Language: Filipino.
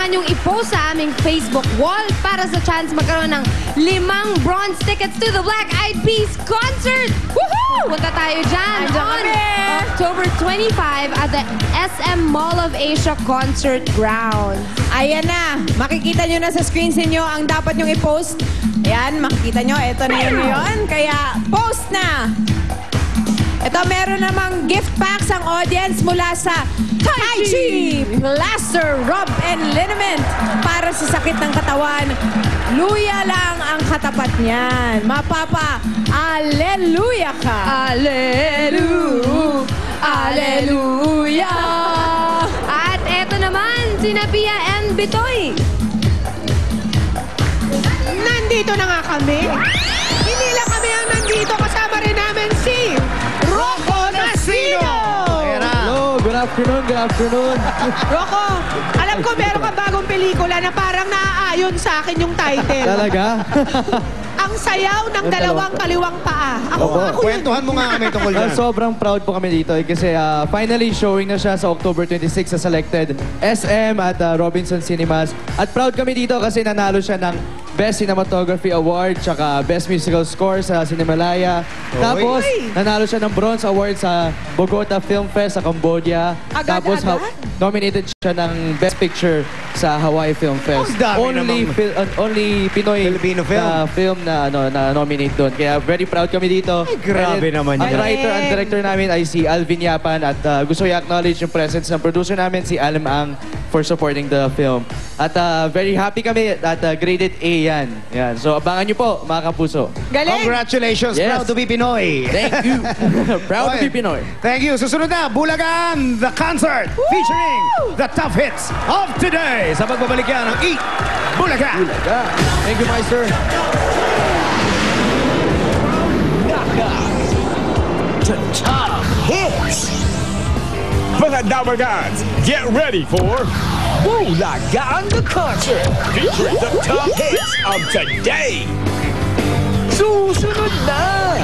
kailangan yung i-post sa aming Facebook wall para sa chance magkaroon ng 5 bronze tickets to the Black Eyed Peas concert. Woohoo! Punta tayo dyan on October 25 at the SM Mall of Asia Concert Ground. Ayan na. Makikita nyo na sa screens ninyo ang dapat nyong i-post. Ayan, makikita nyo. Ito na yun ngayon. Kaya, post na! Ito, meron namang gift packs ang audience mula sa Tai Chi Plaster Rub and Liniment para sa sakit ng katawan. Luya lang ang katapat niyan. Mapapa, aleluya ka. Aleluya. Aleluya. At eto naman, sina Pia and Bitoy. Nandito na nga kami. Hindi lang kami ang nandito. Kasama rin namin si Rocco Nasino. Hello, good afternoon, good afternoon. Rocco, alam ko meron ka bagong pelikula na parang naaayon sa akin yung title. Talaga? Ang sayaw ng dalawang kaliwang paa. Ako yun. Kwentuhan mo nga kami tungkol dyan. Sobrang proud po kami dito kasi finally showing na siya sa October 26 sa selected SM at Robinson Cinemas. At proud kami dito kasi nanalo siya ng Best Cinematography Award tsaka Best Musical Score sa Cinemalaya. Tapos, nanalo siya ng Bronze Award sa Bogota Film Fest sa Cambodia. Tapos, nominated siya ng Best Picture sa Hawaii Film Fest. Only Pinoy Filipino film. na nominate doon. Kaya very proud kami dito. Ay, grabe naman Ang yan. writer and director namin ay si Alvin Yapan at gusto ko i-acknowledge yung presence ng producer namin, si Alam Ang, for supporting the film. At very happy kami at graded A yan. So abangan nyo po, mga kapuso. Galing! Congratulations, Yes. proud to be Pinoy. Thank you. Proud to be Pinoy. Thank you. Susunod na, Bulagan, the concert featuring the top hits of today. Sa pagbabalik yan ng Eat Bulagan. Thank you, Meister. To top hits. Mga Damagans, get ready for Bulagan the Concert, featuring the top hits of today. Susunod na!